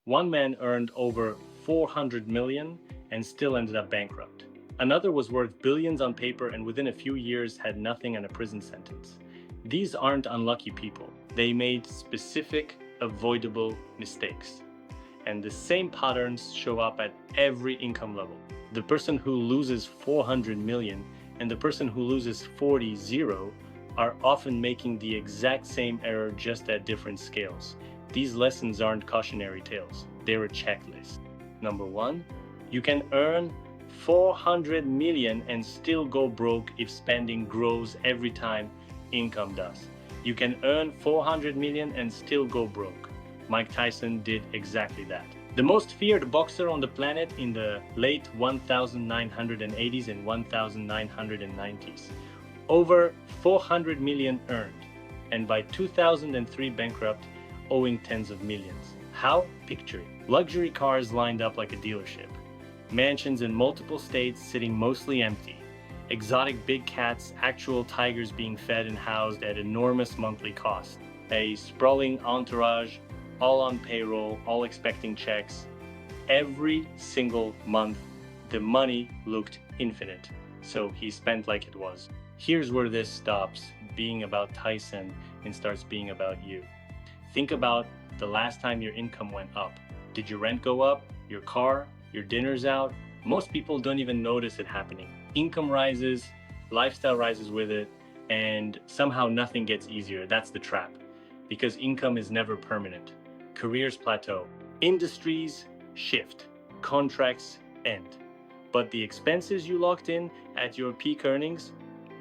One man earned over 400 million and still ended up bankrupt. Another was worth billions on paper and within a few years had nothing and a prison sentence. These aren't unlucky people. They made specific, avoidable mistakes. And the same patterns show up at every income level. The person who loses 400 million and the person who loses 40 are often making the exact same error just at different scales. These lessons aren't cautionary tales, they're a checklist. Number one, you can earn 400 million and still go broke if spending grows every time income does. You can earn 400 million and still go broke. Mike Tyson did exactly that. The most feared boxer on the planet in the late 1980s and 1990s. Over 400 million earned, and by 2003 bankrupt, owing tens of millions. How? Picture it. Luxury cars lined up like a dealership. Mansions in multiple states sitting mostly empty. Exotic big cats, actual tigers being fed and housed at enormous monthly cost. A sprawling entourage, all on payroll, all expecting checks. Every single month, the money looked infinite, so he spent like it was. Here's where this stops being about Tyson and starts being about you. Think about the last time your income went up. Did your rent go up? Your car? Your dinner's out? Most people don't even notice it happening. Income rises, lifestyle rises with it, and somehow nothing gets easier. That's the trap, because income is never permanent. Careers plateau, industries shift, contracts end. But the expenses you locked in at your peak earnings,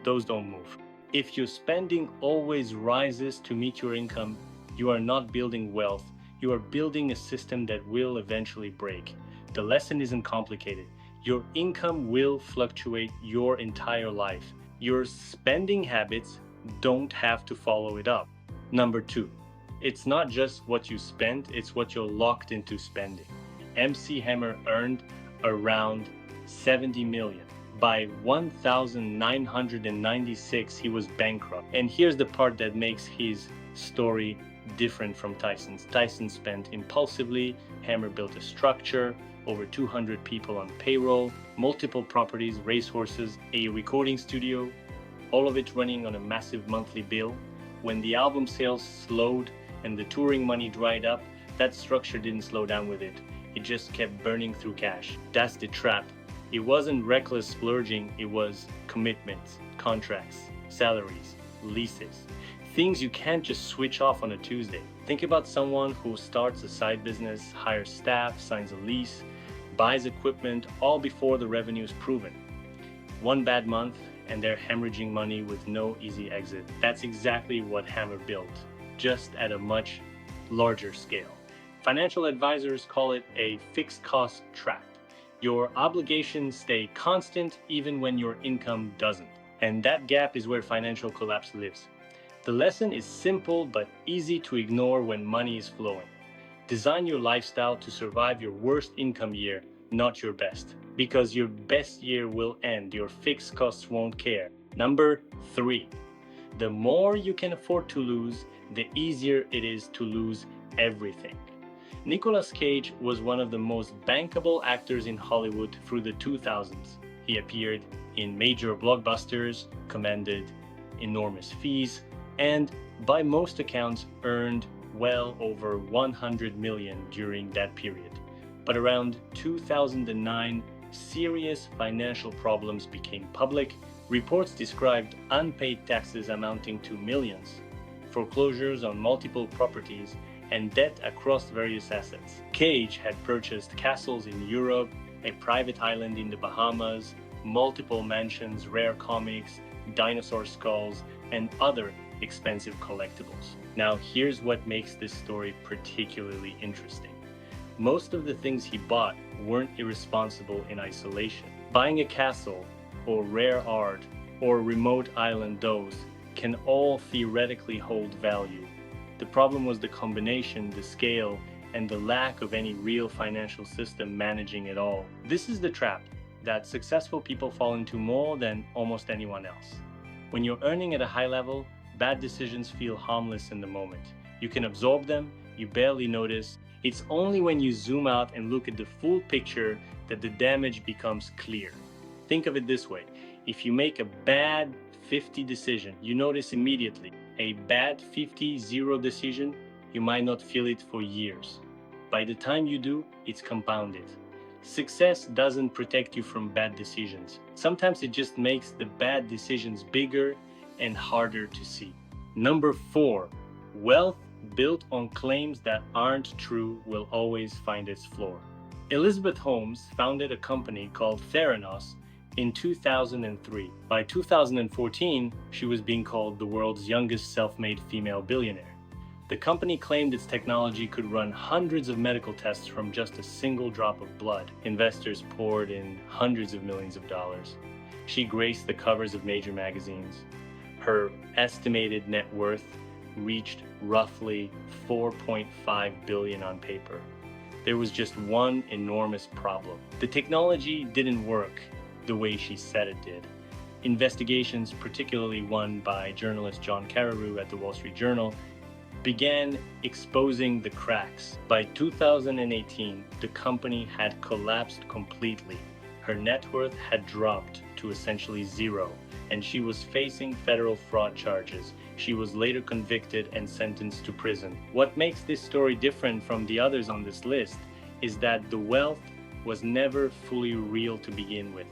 those don't move. If your spending always rises to meet your income, you are not building wealth, you are building a system that will eventually break. The lesson isn't complicated. Your income will fluctuate your entire life. Your spending habits don't have to follow it up. Number two, it's not just what you spend, it's what you're locked into spending. MC Hammer earned around 70 million. By 1996, he was bankrupt. And here's the part that makes his story different from Tyson's. Tyson spent impulsively, Hammer built a structure, over 200 people on payroll, multiple properties, racehorses, a recording studio, all of it running on a massive monthly bill. When the album sales slowed and the touring money dried up, that structure didn't slow down with it. It just kept burning through cash. That's the trap. It wasn't reckless splurging, it was commitments, contracts, salaries, leases. Things you can't just switch off on a Tuesday. Think about someone who starts a side business, hires staff, signs a lease, buys equipment, all before the revenue is proven. One bad month and they're hemorrhaging money with no easy exit. That's exactly what Hammer built, just at a much larger scale. Financial advisors call it a fixed cost trap. Your obligations stay constant even when your income doesn't. And that gap is where financial collapse lives. The lesson is simple but easy to ignore when money is flowing. Design your lifestyle to survive your worst income year, not your best. Because your best year will end, your fixed costs won't care. Number three, the more you can afford to lose, the easier it is to lose everything. Nicolas Cage was one of the most bankable actors in Hollywood through the 2000s. He appeared in major blockbusters, commanded enormous fees, and by most accounts earned well over 100 million during that period. But around 2009, serious financial problems became public. Reports described unpaid taxes amounting to millions, foreclosures on multiple properties, and debt across various assets. Cage had purchased castles in Europe, a private island in the Bahamas, multiple mansions, rare comics, dinosaur skulls, and other expensive collectibles. Now, here's what makes this story particularly interesting. Most of the things he bought weren't irresponsible in isolation. Buying a castle, or rare art, or remote island those can all theoretically hold value. The problem was the combination, the scale, and the lack of any real financial system managing it all. This is the trap that successful people fall into more than almost anyone else. When you're earning at a high level, bad decisions feel harmless in the moment. You can absorb them, you barely notice. It's only when you zoom out and look at the full picture that the damage becomes clear. Think of it this way. If you make a bad 50 decision, you notice immediately. A bad 50-0 decision, you might not feel it for years. By the time you do, it's compounded. Success doesn't protect you from bad decisions. Sometimes it just makes the bad decisions bigger and harder to see. Number 4, wealth built on claims that aren't true will always find its floor. Elizabeth Holmes founded a company called Theranos in 2003. By 2014, she was being called the world's youngest self-made female billionaire. The company claimed its technology could run hundreds of medical tests from just a single drop of blood. Investors poured in hundreds of millions of dollars. She graced the covers of major magazines. Her estimated net worth reached roughly $4.5 billion on paper. There was just one enormous problem. The technology didn't work the way she said it did. Investigations, particularly one by journalist John Carreyrou at the Wall Street Journal, began exposing the cracks. By 2018, the company had collapsed completely. Her net worth had dropped to essentially zero, and she was facing federal fraud charges. She was later convicted and sentenced to prison. What makes this story different from the others on this list is that the wealth was never fully real to begin with.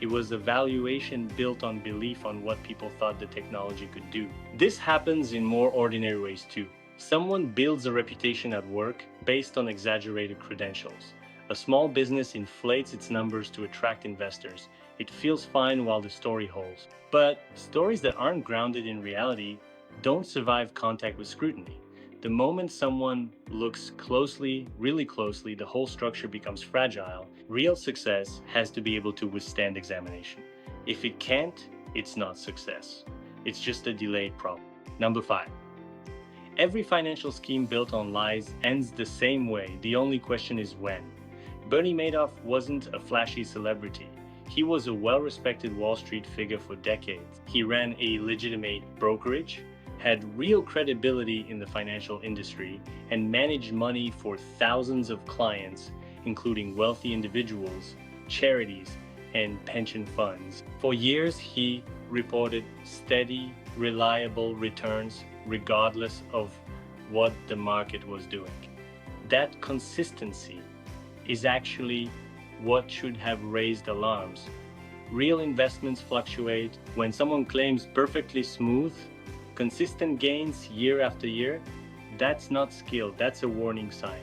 It was a valuation built on belief on what people thought the technology could do. This happens in more ordinary ways too. Someone builds a reputation at work based on exaggerated credentials. A small business inflates its numbers to attract investors. It feels fine while the story holds. But stories that aren't grounded in reality don't survive contact with scrutiny. The moment someone looks closely, really closely, the whole structure becomes fragile. Real success has to be able to withstand examination. If it can't, it's not success. It's just a delayed problem. Number 5. Every financial scheme built on lies ends the same way. The only question is when. Bernie Madoff wasn't a flashy celebrity. He was a well-respected Wall Street figure for decades. He ran a legitimate brokerage, had real credibility in the financial industry, and managed money for thousands of clients, including wealthy individuals, charities, and pension funds. For years, he reported steady, reliable returns regardless of what the market was doing. That consistency is actually what should have raised alarms. Real investments fluctuate. When someone claims perfectly smooth, consistent gains year after year, that's not skill, that's a warning sign.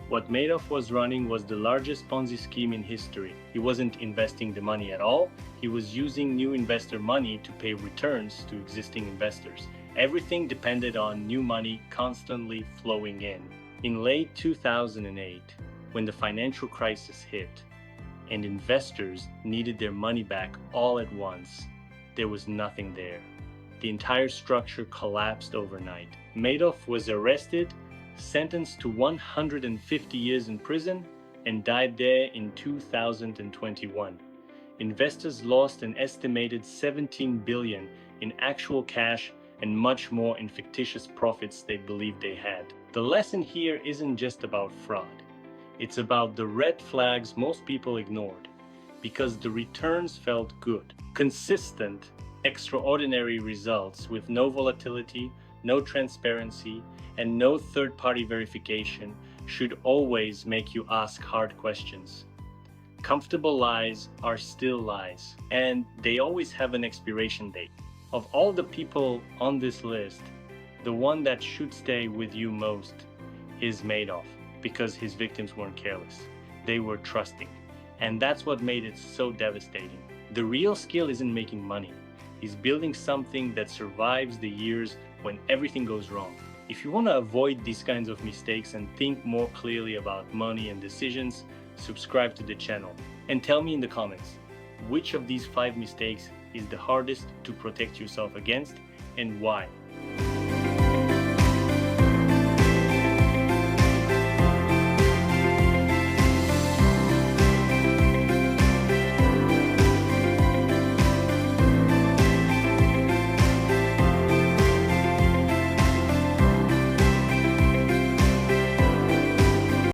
What Madoff was running was the largest Ponzi scheme in history. He wasn't investing the money at all, he was using new investor money to pay returns to existing investors. Everything depended on new money constantly flowing in. In late 2008, when the financial crisis hit, and investors needed their money back all at once, there was nothing there. The entire structure collapsed overnight. Madoff was arrested, sentenced to 150 years in prison, and died there in 2021. Investors lost an estimated $17 billion in actual cash and much more in fictitious profits they believed they had. The lesson here isn't just about fraud. It's about the red flags most people ignored because the returns felt good. Consistent, extraordinary results with no volatility, no transparency, and no third-party verification should always make you ask hard questions. Comfortable lies are still lies, and they always have an expiration date. Of all the people on this list, the one that should stay with you most is Madoff, because his victims weren't careless. They were trusting. And that's what made it so devastating. The real skill isn't making money. It's building something that survives the years when everything goes wrong. If you want to avoid these kinds of mistakes and think more clearly about money and decisions, subscribe to the channel. And tell me in the comments, which of these 5 mistakes is the hardest to protect yourself against and why?